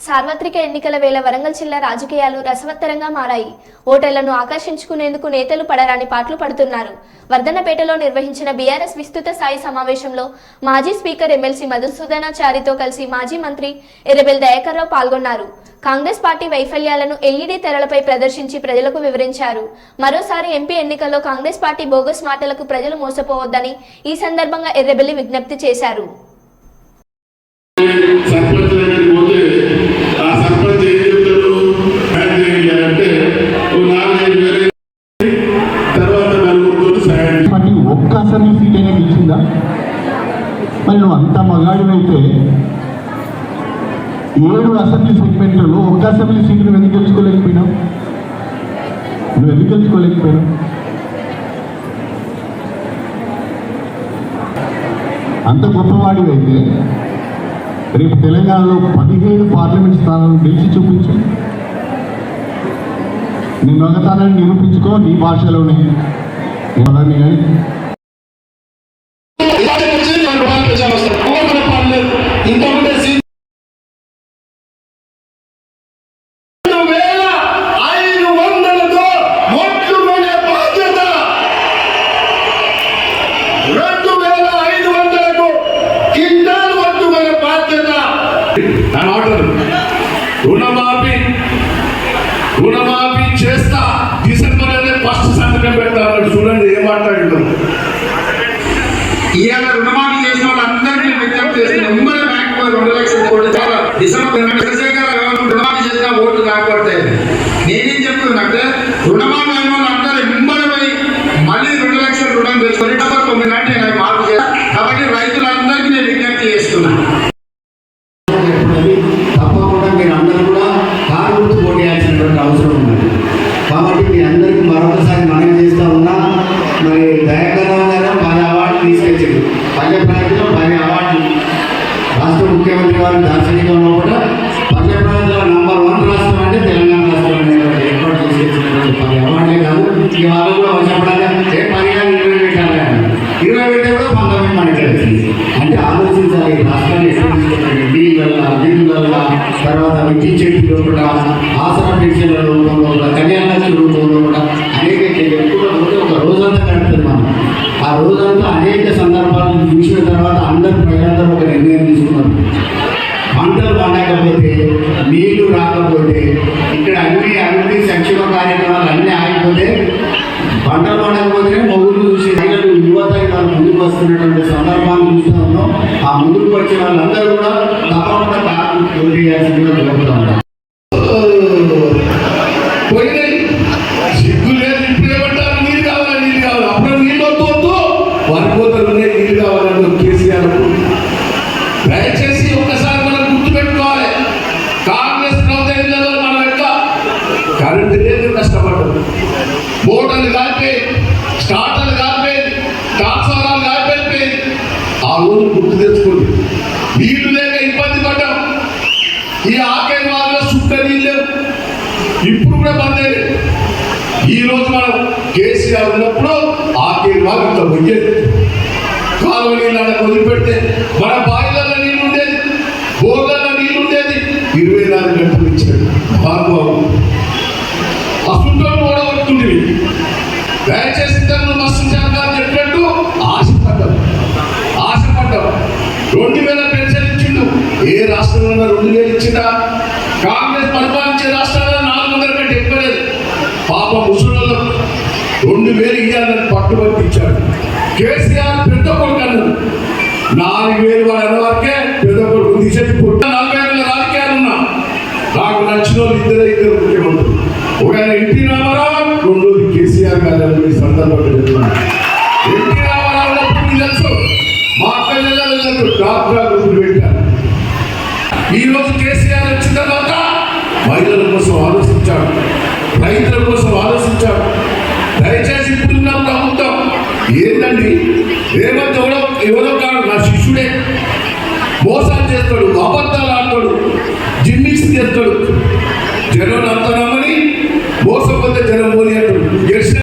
సార్వత్రిక ఎన్నికల వేళ వరంగల్ జిల్లా రాజకీయాలు రసవత్తరంగా మారాయి. ఓటర్లను ఆకర్షించుకునేందుకు నేతలు పడరాని పాటలు పడుతున్నారు. వర్ధన్నపేటలో నిర్వహించిన బీఆర్ఎస్ విస్తృత స్థాయి సమావేశంలో మాజీ స్పీకర్ ఎమ్మెల్సీ మధుసూదనాచారితో కలిసి మాజీ మంత్రి ఎర్రబెల్లి దయాకర్రావు పాల్గొన్నారు. కాంగ్రెస్ పార్టీ వైఫల్యాలను ఎల్ఈడీ తెరలపై ప్రదర్శించి ప్రజలకు వివరించారు. మరోసారి ఎంపీ ఎన్నికల్లో కాంగ్రెస్ పార్టీ బోగస్ మాటలకు ప్రజలు మోసపోవద్దని ఈ సందర్భంగా ఎర్రబెల్లి విజ్ఞప్తి చేశారు. ఒక్క అసెంబ్లీ సీట్ అయినా గెలిచిందా? మరి నువ్వు అంత మగాడివైతే 7 అసెంబ్లీ సెగ్మెంట్లలో ఒక్క అసెంబ్లీ సీట్ నువ్వు ఎందుకు గెలుచుకోలేకపోయినావు? అంత గొప్పవాడివైతే రేపు తెలంగాణలో 17 పార్లమెంట్ స్థానాలు గెలిచి చూపించు. నీ మగతానాన్ని నిరూపించుకో నీ భాషలోనే. రుణమాఫీ చేస్తా డిసెంబర్ అనే ఫస్ట్ సంతకం పెడతారు. చూడండి ఏం మాట్లాడుతాం. ఇవాళ రుణమాఫీ చేసిన వాళ్ళందరినీ విజ్ఞప్తి చేస్తున్నారు. ఉమ్మడి బ్యాంకు 2 లక్షల కోట్లు డిసెంబర్ రుణమాఫీ చేసిన ఓట్లు కాకపోతే నేనేం చెప్తున్నా రుణమాఫీ అయిన వాళ్ళందరూ ఉమ్మడి మళ్ళీ 2 లక్షల రుణం తెచ్చుకొని 9 నాటి మార్పు చేస్తారు. కాబట్టి రైతులందరికీ నేను విజ్ఞప్తి చేస్తున్నాను. తప్పకుండా మీరు అందరూ కూడా కారు గుర్తు పోటీయాల్సినటువంటి అవసరం ఉన్నది. కాబట్టి మీ అందరికీ మరొకసారి మనం చేస్తూ ఉన్నా. మరి దయాకర్రావు గారు 10 అవార్డులు తీసుకొచ్చారు. పల్లె ప్రగతిలో 10 అవార్డులు రాష్ట్ర ముఖ్యమంత్రి వారు దార్శనికంలో కూడా పల్లె ప్రగతిలో నంబర్ 1 రాష్ట్రం అంటే తెలంగాణ రాష్ట్రం అనేటువంటి ఏర్పాటు తీసుకొచ్చినటువంటి 10 అవార్డులే కాదు. ఇక వాళ్ళు కూడా చెప్పడానికి 10 కానీ 20 పెట్టాలి. 20 పెట్టే కూడా 19 మనకి వచ్చింది. అంటే ఆలోచించాలి. రాష్ట్రాన్ని ఎక్కడ తీసుకుంటారు? బిల్లుల తర్వాత విద్యుత్ చెట్టు కూడా ఆసరా పెన్షన్ల రూపంలో కూడా కళ్యాణ రూపంలో కూడా అనేక ఎక్కువ ఒక రోజంతా గడుపుతున్నాం. ఆ రోజంతా అనేక సందర్భాలను చూసిన తర్వాత ప్రజలందరూ ఒక నిర్ణయం తీసుకున్నారు. పంటలు పండకపోతే, నీళ్లు రాకపోతే, ఇక్కడ అన్ని సంక్షేమ కార్యక్రమాలు అన్నీ ఆగిపోతే, పంటలు పండకపోతేనే మొగుళ్ళు చూసి యువత వాళ్ళు ముందుకు వస్తున్నటువంటి సందర్భాన్ని చూస్తూ ఉన్నాం. ఆ ముందుకు వచ్చే వాళ్ళందరూ కూడా తప్పకుండా కాదు పోటీ చేయాల్సిందిగా కోరుతూ ఉంటాం. సిగ్గు లేదు. ఇప్పుడు ఏమంటారు? నీళ్ళు కావాలి. అప్పుడు నీళ్ళు వద్దు వరిపోతలు నీళ్ళు కావాలంటే కేసీఆర్. దయచేసి ఒక్కసారి మనం గుర్తుపెట్టుకోవాలి. కాంగ్రెస్ ప్రభుత్వంలో మనం యొక్క కరెంటు లేదు, కష్టపడ్డాం. మోటార్లు కాలిపోయి, స్టార్టర్లు కాలిపోయి, ట్రాన్స్ఫార్మర్లు కాలిపోయి. ఆ రోజు గుర్తు తెచ్చుకోండి. నీళ్లు లేక ఇబ్బంది పడ్డాం. ఈ ఆకేరు వారిలో శుద్ధ నీళ్ళు ఇప్పుడు కూడా బంద్ అయ్యేది. ఈ రోజు మనం కేసీఆర్ ఉన్నప్పుడు ఆకేరు వారు ఇంత ముగ్గేది. కాలువ నీళ్ళు అలా వదిలిపెడితే మన బాయిలలో నీళ్ళు ఉండేది, బోర్లలో నీళ్ళు ఉండేది. 24 గంటలు ఇచ్చాడు బాబు. అసలు ఓడగొడుతుంది. దయచేసి తను మస్తు జరగాలని చెప్పినట్టు ఆశపడ్డాం. 2000 పెన్షన్ ఇచ్చిండు. ఏ రాష్ట్రంలో 2000 ఇచ్చిందా? కాంగ్రెస్ పరిపాలించే రాష్ట్రాల్లో 400 కంటే ఎక్కువ లేదు. పాప ముసలిలో 2000 ఇవ్వాలని పట్టుబట్టి ఇచ్చాడు. కేసీఆర్ పెద్ద కొడుకు అన్నారు. 4000 వాడు అన్నవారికే పెద్ద కొడుకు తీసేది. 40 ఏళ్ళ రాజకీయాలు ఉన్నా నాకు నచ్చిన వాళ్ళు ఇద్దరు ముఖ్యమంత్రులు. ఒక ఎన్టీ రామారావు, రెండోది కేసీఆర్ గారు. ఈ సందర్భంగా చెప్తున్నాను. ఎన్టీ రామారావు తెలుసు, మా అక్క జిల్లాలో డాక్టర్ గుర్తు పెట్టారు. ఈరోజు కేసీఆర్ వచ్చిన తర్వాత మహిళల కోసం ఆలోచించాడు, రైతుల కోసం ఆలోచించాడు. దయచేసి ఇప్పుడున్న ప్రభుత్వం ఏంటండి? రేవంత్ ఎవరో కాదు, నా శిష్యుడే. మోసాలు చేస్తాడు, అబద్ధాలు ఆడతాడు, జిమ్మిక్స్ చేస్తాడు. జనం అంత నమ్మని మోసపోతే జనం పోనీ అంటాడు.